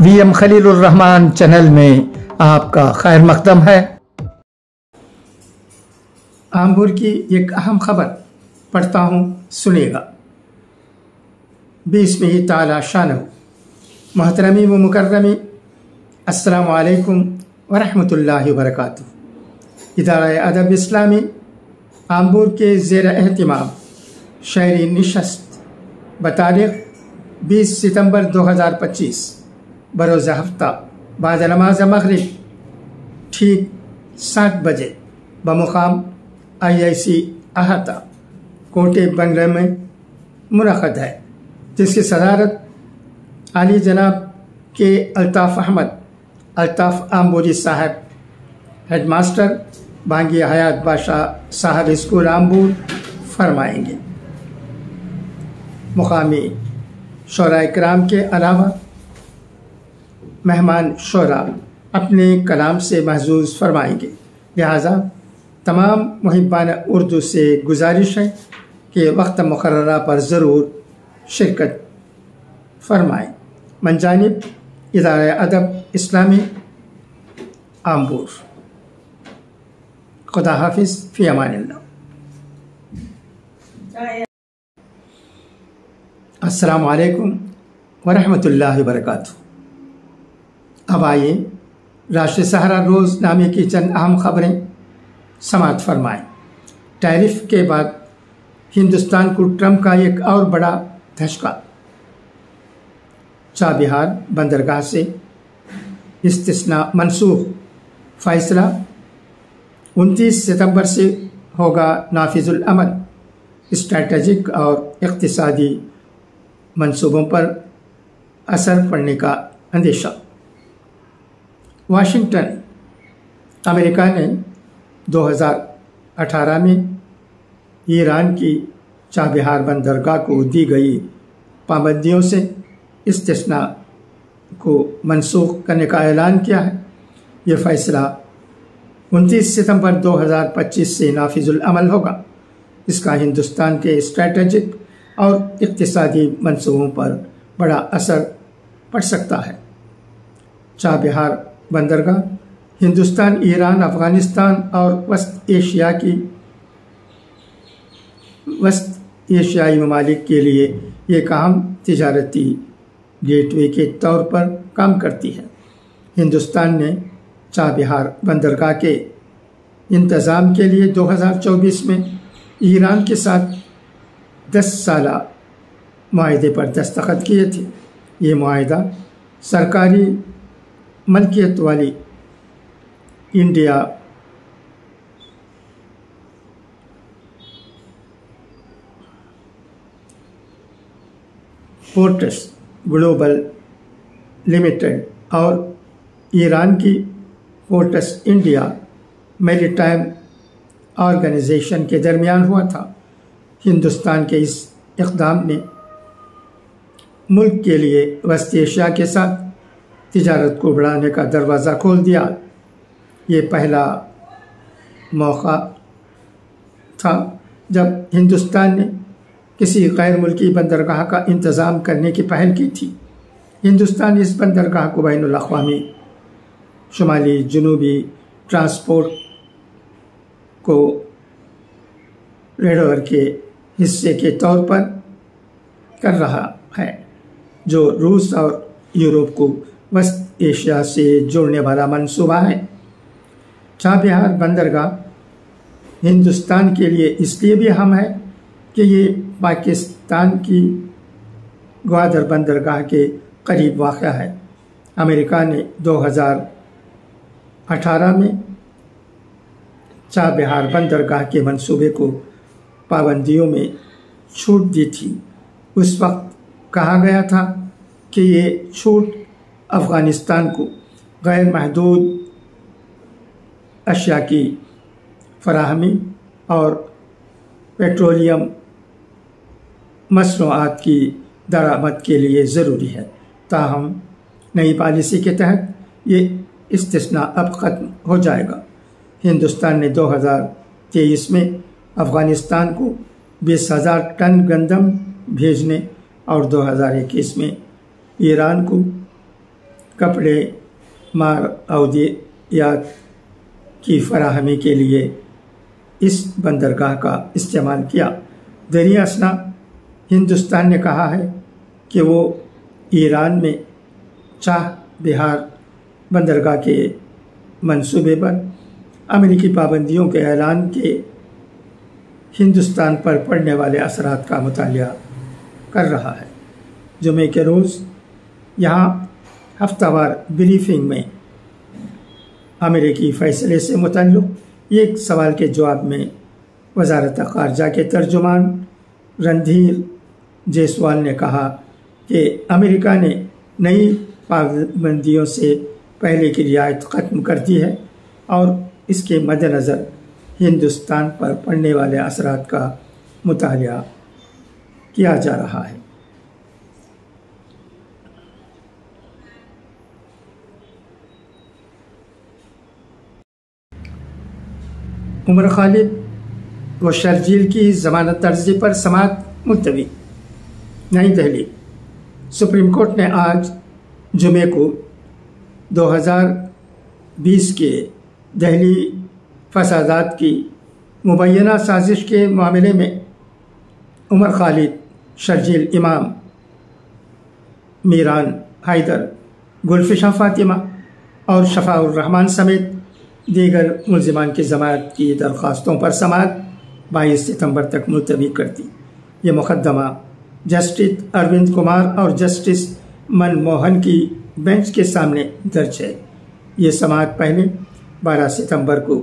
VM Khalilur Rahman channel में आपका खैर मकदम है। आम्बूर की एक अहम खबर पढ़ता हूँ, सुनिएगा। बिस्मिल्लाहि ताला शानहू। मोहतरमी व मुकर्रमी, अस्सलामु अलैकुम व रहमतुल्लाहि व बरकातुहू। इदारा अदब इस्लामी आम्बूर के ज़ेर एहतिमाम शहरी निशस्त बतारीख़ 20 सितंबर 2025 बरोज़ हफ्ता बाद नमाज मग़रिब ठीक 7 बजे बमुक़ाम IIC अहाता कोटे बंगले में मुनक़द है, जिसकी सदारत आली जनाब के अल्ताफ़ अहमद अल्ताफ़ आम्बूरी साहब, हेड मास्टर बांगी हयात बादशाह साहब स्कूल आम्बूर फरमाएंगे। मुक़ामी शोरा किराम के अलावा मेहमान शोरा अपने कलाम से महजूज़ फरमाएंगे, लिहाजा तमाम मुहिब्बान उर्दू से गुजारिश है कि वक्त मुकर्ररा पर ज़रूर शिरकत फरमाएँ। मंजानिब इदारा अदब इस्लामी आम्बूर। खुदा हाफिज़, फ़ी अमानिल्लाह। अस्सलामु अलैकुम व रहमतुल्लाहि व बरकातुहू। अब आइए राष्ट्रीय सहारा रोज़ नामे की चंद अहम खबरें समाअत फरमाएँ। टैरिफ के बाद हिंदुस्तान को ट्रंप का एक और बड़ा धचका। चाबिहार बंदरगाह से इस्तिस्ना मनसूख। फैसला 29 सितंबर से होगा नाफिजुल अमल। स्ट्रैटेजिक और इक़्तिसादी मंसूबों पर असर पड़ने का अंदेशा। वाशिंगटन। अमेरिका ने 2018 में ईरान की चाबिहार बंदरगाह को दी गई पाबंदियों से इस्तिस्ना को मनसूख करने का ऐलान किया है। यह फैसला 29 सितंबर 2025 से नाफिजुल अमल होगा। इसका हिंदुस्तान के स्ट्रैटेजिक और इक़्तिसादी मंसूबों पर बड़ा असर पड़ सकता है। चाबिहार बंदरगाह हिंदुस्तान, ईरान, अफ़गानिस्तान और वस्त एशियाई ममालिक के लिए एक अहम तिजारती गेटवे के तौर पर काम करती है। हिंदुस्तान ने चाबिहार बंदरगाह के इंतज़ाम के लिए 2024 में ईरान के साथ 10 साला मुआहदे पर दस्तखत किए थे। ये मुआहदा सरकारी मलकियत वाली इंडिया पोर्ट्स ग्लोबल लिमिटेड और ईरान की पोर्ट्स इंडिया मैरीटाइम ऑर्गेनाइजेशन के दरमियान हुआ था। हिंदुस्तान के इस इक़दाम ने मुल्क के लिए वस्त एशिया के साथ तिजारत को बढ़ाने का दरवाज़ा खोल दिया। ये पहला मौका था जब हिंदुस्तान ने किसी गैर मुल्की बंदरगाह का इंतज़ाम करने की पहल की थी। हिंदुस्तान इस बंदरगाह को बैनुल अक़वामी शुमाली जनूबी ट्रांसपोर्ट को रेडोर के हिस्से के तौर पर कर रहा है, जो रूस और यूरोप को वस्त एशिया से जोड़ने वाला मंसूबा है। चाबिहार बंदरगाह हिंदुस्तान के लिए इसलिए भी अहम है कि ये पाकिस्तान की ग्वादर बंदरगाह के करीब वाक़ है। अमेरिका ने 2018 में चाबिहार बंदरगाह के मंसूबे को पाबंदियों में छूट दी थी। उस वक्त कहा गया था कि ये छूट अफ़गानिस्तान को गैर महदूद अशिया की फराहमी और पेट्रोलियम मसनूआत की दरामद के लिए ज़रूरी है। ताहम नई पॉलिसी के तहत ये इस्तिस्ना अब ख़त्म हो जाएगा। हिंदुस्तान ने 2023 में अफ़गानिस्तान को 20,000 टन गंदम भेजने और 2021 में ईरान को कपड़े, मारअदियात की फराहमी के लिए इस बंदरगाह का इस्तेमाल किया। दरिया असना हिंदुस्तान ने कहा है कि वो ईरान में चाह बिहार बंदरगाह के मंसूबे पर अमेरिकी पाबंदियों के ऐलान के हिंदुस्तान पर पड़ने वाले असरात का मुतालिया कर रहा है। जुमे के रोज़ यहाँ हफ्तावार ब्रीफिंग में अमेरिकी फ़ैसले से मुताल्लिक़ एक सवाल के जवाब में वज़ारत ख़ारजा के तर्जुमान रणधीर जायसवाल ने कहा कि अमेरिका ने नई पाबंदियों से पहले की रियायत ख़त्म कर दी है और इसके मद्देनज़र हिंदुस्तान पर पड़ने वाले असरात का मुतालिया किया जा रहा है। उमर खालिद व शर्जील की ज़मानत अर्जी पर समाअत मुलतवी। नई दिल्ली। सुप्रीम कोर्ट ने आज जुमे को 2020 के दहली फसादात की मुबैना साजिश के मामले में उमर खालिद, शर्जील इमाम, मीरान हैदर, गुलफिशा फातिमा और शफाउर रहमान समेत दीगर मुल्ज़िमान की ज़मानत की दरख्वास्तों पर समाअत 22 सितंबर तक मुलतवी कर दी। ये मुकदमा जस्टिस अरविंद कुमार और जस्टिस मनमोहन की बेंच के सामने दर्ज है। ये समाअत पहले 12 सितंबर को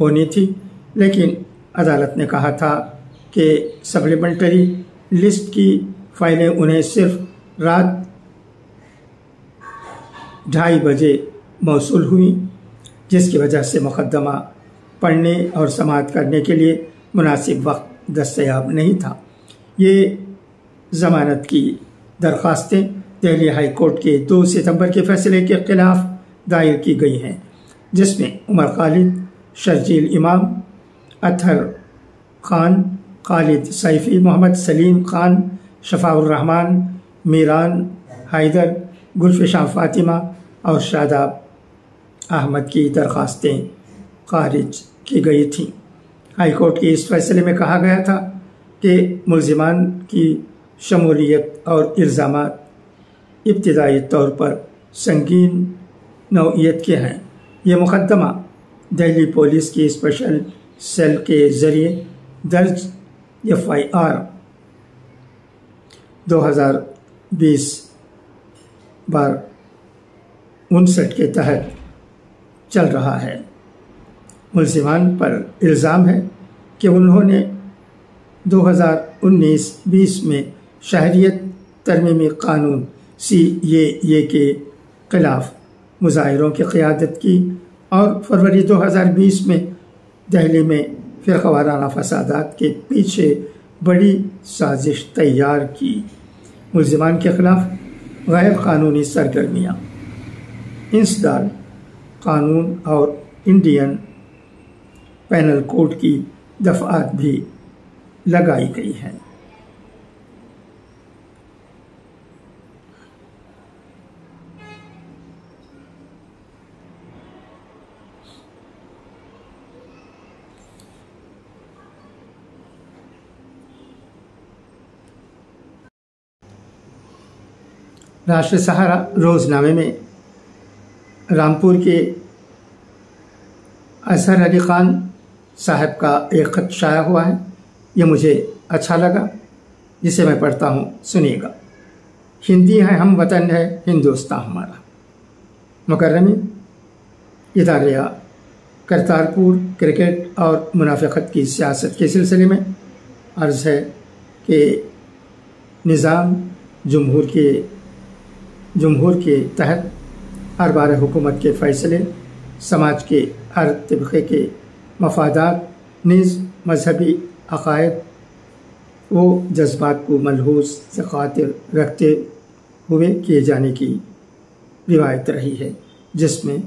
होनी थी, लेकिन अदालत ने कहा था कि सप्लीमेंट्री लिस्ट की फाइलें उन्हें सिर्फ रात 2:30 बजे मौसूल हुई, जिसकी वजह से मुकदमा पढ़ने और समाअत करने के लिए मुनासिब वक्त दस्तयाब नहीं था। ये ज़मानत की दरख्वास्तें दिल्ली हाई कोर्ट के 2 सितंबर के फैसले के खिलाफ दायर की गई हैं, जिसमें उमर खालिद, शर्जील इमाम, अतहर खान, खालिद सैफी, मोहम्मद सलीम खान, शफाउर रहमान, मीरान हैदर, गुलफिशा फातिमा और शादाब अहमद की दरख्वास्तें खारिज की गई थीं। हाई कोर्ट के इस फैसले में कहा गया था कि मुल्ज़िमान की शमूलियत और इल्ज़ामात इब्तिदाई तौर पर संगीन नौइयत के हैं। ये मुकदमा दिल्ली पुलिस की स्पेशल सेल के ज़रिए दर्ज FIR 2020/59 के तहत चल रहा है। मुल्ज़िमान पर इल्ज़ाम है कि उन्होंने 2019-20 में शहरियत तरमीमी कानून CAA के ख़िलाफ़ मुज़ाहिरों की क़यादत की और फरवरी 2020 में दिल्ली में फ़िरक़ावाराना फसादात के पीछे बड़ी साजिश तैयार की। मुल्ज़िमान के ख़िलाफ़ गैर कानूनी सरगर्मियाँ, इंसदाद कानून और इंडियन पैनल कोड की दफ़ात भी लगाई गई हैं। राष्ट्रीय सहारा रोज़नामे में रामपुर के असहर अली ख़ान साहब का एक ख़त शाया हुआ है। ये मुझे अच्छा लगा, जिसे मैं पढ़ता हूँ, सुनिएगा। हिंदी है हम वतन है हिंदुस्तान हमारा। मुकर्रमी इदारिया करतारपुर क्रिकेट और मुनाफ़िक़त की सियासत के सिलसिले में अर्ज़ है कि निज़ाम जमहूर के तहत अरबार हुकूमत के फ़ैसले समाज के हर तबक़े के मफादात नीज़ मजहबी अक़ायद व जज्बात को मलहूज़ से खातिर रखते हुए किए जाने की रिवायत रही है, जिसमें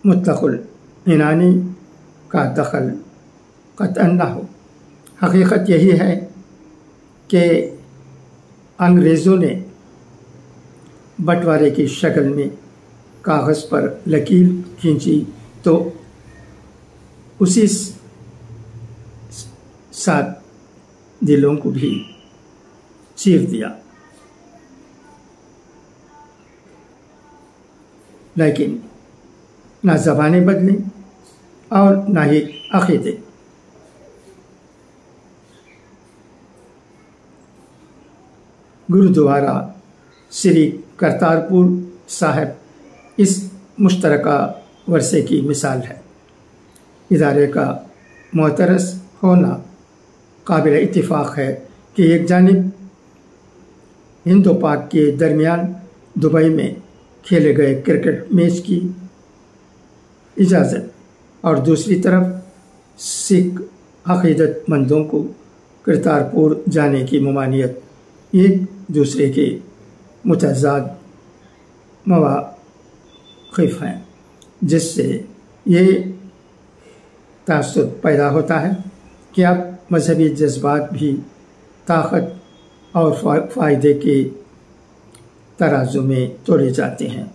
मुतलक़ुल इनानी का दखल क़तअन न हो। हकीकत यही है कि अंग्रेज़ों ने बंटवारे की शक्ल में कागज़ पर लकीर खींची तो उसी साथ दिलों को भी चीर दिया। लेकिन ना ज़बानें बदली और ना ही अक़ीदे। गुरुद्वारा श्री करतारपुर साहिब इस मुश्तरका वर्षे की मिसाल है। इदारे का मोतरस होना काबिल इत्तिफ़ाक़ है कि एक जानिब हिंद और पाक के दरमियान दुबई में खेले गए क्रिकेट मैच की इजाज़त और दूसरी तरफ सिख अक़ीदतमंदों को करतारपुर जाने की ममानियत एक दूसरे के मुतज़ाद मवाक़िफ़ हैं, जिससे ये तासुब पैदा होता है कि अब मजहबी जज्बात भी ताकत और फ़ायदे के तराजू में तोड़े जाते हैं।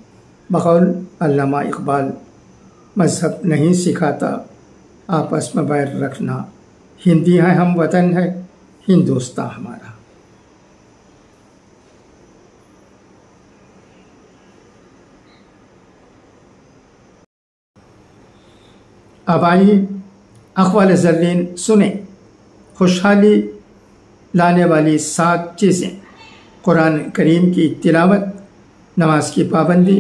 बक़ौल अल्लामा इक़बाल, मज़हब नहीं सिखाता आपस में बैर रखना, हिंदी हैं हम, वतन है हिंदुस्तान हमारा। अब आइए अक़वाल ज़र्रीन सुने खुशहाली लाने वाली 7 चीज़ें। कुरान करीम की तिलावत, नमाज की पाबंदी,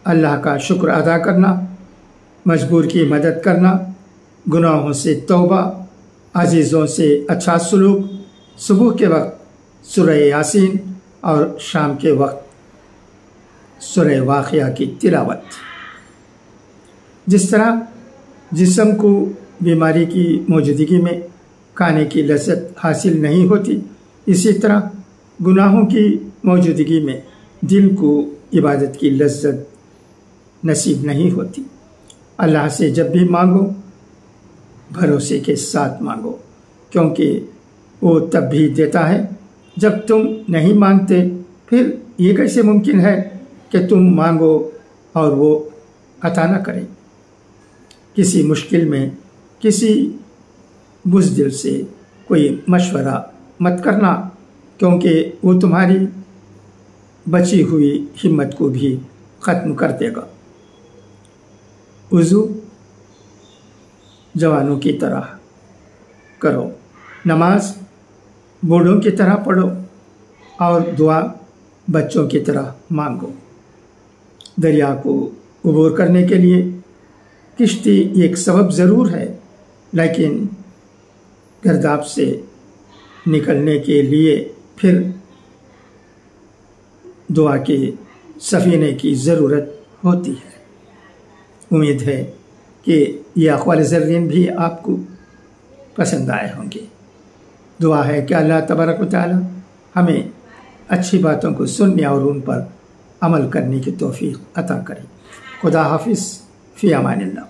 अल्लाह का शुक्र अदा करना, मजबूर की मदद करना, गुनाहों से तौबा, अजीज़ों से अच्छा सलूक, सुबह के वक्त सूरह यासीन और शाम के वक्त सूरह वाक़िया की तिलावत। जिस तरह जिस्म को बीमारी की मौजूदगी में खाने की लज़्ज़त हासिल नहीं होती, इसी तरह गुनाहों की मौजूदगी में दिल को इबादत की लज़्ज़त नसीब नहीं होती। अल्लाह से जब भी मांगो भरोसे के साथ मांगो, क्योंकि वो तब भी देता है जब तुम नहीं मांगते। फिर ये कैसे मुमकिन है कि तुम मांगो और वो अता न करे। किसी मुश्किल में किसी बुज़दिल से कोई मशवरा मत करना, क्योंकि वो तुम्हारी बची हुई हिम्मत को भी ख़त्म कर देगा। वज़ू जवानों की तरह करो, नमाज बूढ़ों की तरह पढ़ो और दुआ बच्चों की तरह मांगो। दरिया को अबूर करने के लिए किश्ती एक सबब ज़रूर है, लेकिन गर्दाब से निकलने के लिए फिर दुआ के सफ़ीने की ज़रूरत होती है। उम्मीद है कि ये अक़वाल ज़र्रीन भी आपको पसंद आए होंगे। दुआ है कि अल्लाह तबारक व तआला हमें अच्छी बातों को सुनने और उन पर अमल करने की तौफ़ीक़ अता करे। खुदा हाफ़िज़, फ़ी अमानिल्लाह।